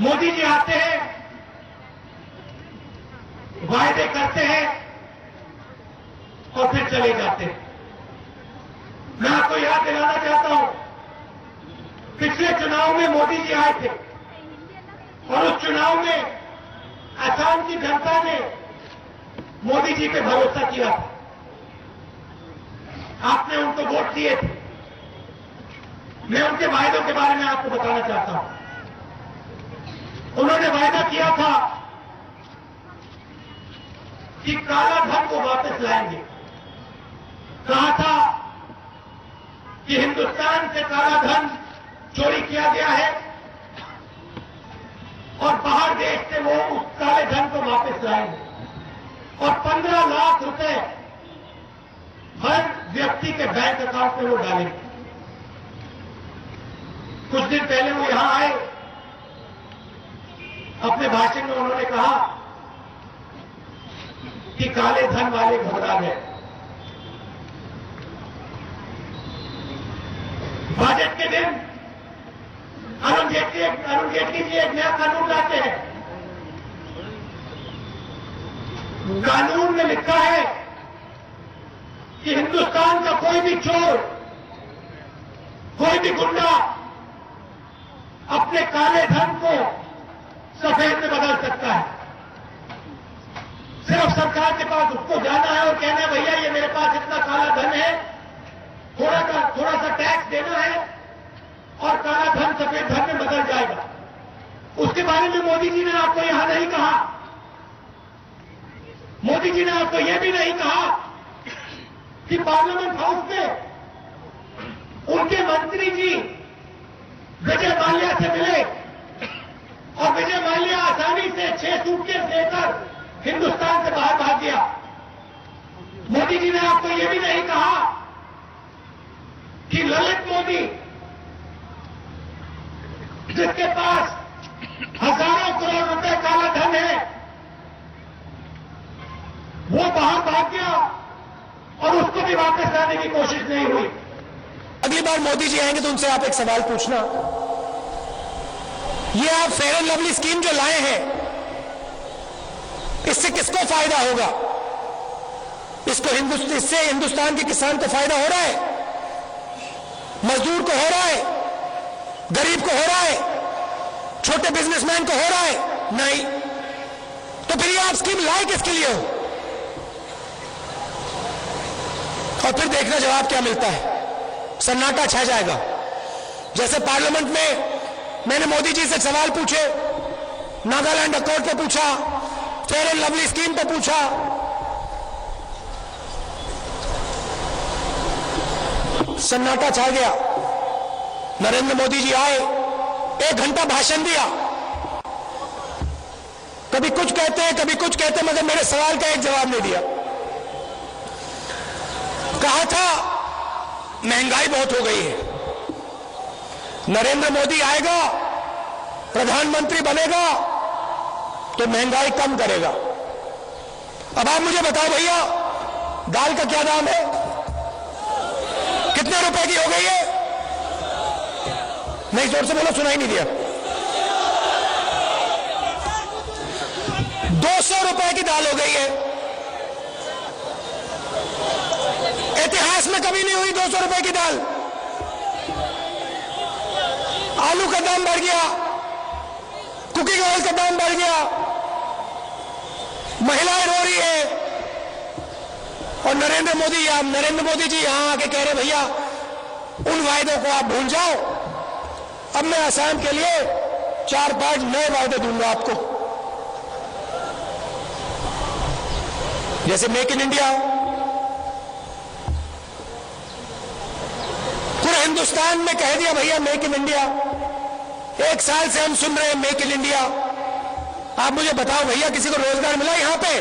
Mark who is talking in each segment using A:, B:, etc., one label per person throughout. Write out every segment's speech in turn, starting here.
A: मोदी जी आते हैं, वायदे करते हैं और फिर चले जाते हैं। मैं आपको याद दिलाना चाहता हूं, पिछले चुनाव में मोदी जी आए थे और उस चुनाव में असम की जनता ने मोदी जी पे भरोसा किया था। आपने उनको वोट दिए थे। मैं उनके वायदों के बारे में आपको बताना चाहता हूं। उन्होंने वायदा किया था कि काला धन को वापस लाएंगे। कहा था कि हिंदुस्तान से काला धन चोरी किया गया है और बाहर देश से वो उस काले धन को वापस लाएंगे और 15 लाख रुपए हर व्यक्ति के बैंक अकाउंट में वो डालेंगे। कुछ दिन पहले वो यहां आए, अपने भाषण में उन्होंने कहा कि काले धन वाले घबरा गए। बजट के दिन अरुण जेटली जी एक नया कानून लाते हैं। कानून में लिखा है कि हिंदुस्तान का कोई भी चोर, कोई भी गुंडा अपने काले धन को सफेद में बदल सकता है। सिर्फ सरकार के पास उसको जाना है और कहना है भैया ये मेरे पास इतना काला धन है, थोड़ा सा टैक्स देना है और काला धन सफेद धन में बदल जाएगा। उसके बारे में मोदी जी ने आपको यहां नहीं कहा। मोदी जी ने आपको यह भी नहीं कहा कि पार्लियामेंट हाउस में उनके मंत्री जी विजय माल्या से मिले और विजय माल्या आसानी से 6 सूटकेस लेकर हिंदुस्तान से बाहर भाग गया। मोदी जी ने आपको यह भी नहीं कहा कि ललित मोदी, जिसके पास हजारों करोड़ रुपए काला धन है, वो बाहर भाग गया और उसको भी वापस लाने की कोशिश नहीं हुई।
B: अगली बार मोदी जी आएंगे तो उनसे आप एक सवाल पूछना, ये आप फेयर एंड लवली स्कीम जो लाए हैं, इससे किसको फायदा होगा? इससे हिंदुस्तान के किसान को फायदा हो रहा है, मजदूर को हो रहा है, गरीब को हो रहा है, छोटे बिजनेसमैन को हो रहा है? नहीं। तो फिर ये आप स्कीम लाए किसके लिए हो? और फिर देखना जवाब क्या मिलता है। सन्नाटा छा जाएगा। जैसे पार्लियामेंट में मैंने मोदी जी से सवाल पूछे, नागालैंड अकॉर्ड पे पूछा, फेयर एंड लवली स्कीम पे पूछा, सन्नाटा छा गया। नरेंद्र मोदी जी आए, 1 घंटा भाषण दिया, कभी कुछ कहते हैं कभी कुछ कहते हैं, मगर मेरे सवाल का एक जवाब नहीं दिया। कहा था महंगाई बहुत हो गई है, नरेंद्र मोदी आएगा, प्रधानमंत्री बनेगा तो महंगाई कम करेगा। अब आप मुझे बताओ भैया, दाल का क्या दाम है? कितने रुपए की हो गई है? नहीं, जोर से बोलो, सुनाई नहीं दिया। 200 रुपए की दाल हो गई है। इतिहास में कभी नहीं हुई 200 रुपए की दाल। आलू का दाम बढ़ गया, कुकिंग ऑयल का दाम बढ़ गया, महिलाएं रो रही है और नरेंद्र मोदी जी यहां आके कह रहे भैया उन वायदों को आप भूल जाओ, अब मैं असम के लिए 4-5 नए वायदे दूंगा आपको। जैसे मेक इन इंडिया, पूरे हिंदुस्तान में कह दिया भैया मेक इन इंडिया। 1 साल से हम सुन रहे हैं मेक इन इंडिया। आप मुझे बताओ भैया, किसी को रोजगार मिला यहां पे?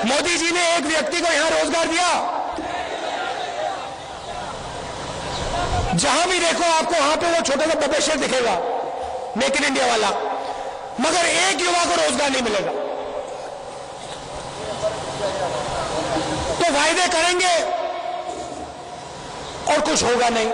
B: मोदी जी ने एक व्यक्ति को यहां रोजगार दिया? जहां भी देखो आपको वहां पे वो छोटा सा बब्बे शेर दिखेगा मेक इन इंडिया वाला, मगर एक युवा को रोजगार नहीं मिलेगा। तो वायदे करेंगे और कुछ होगा नहीं।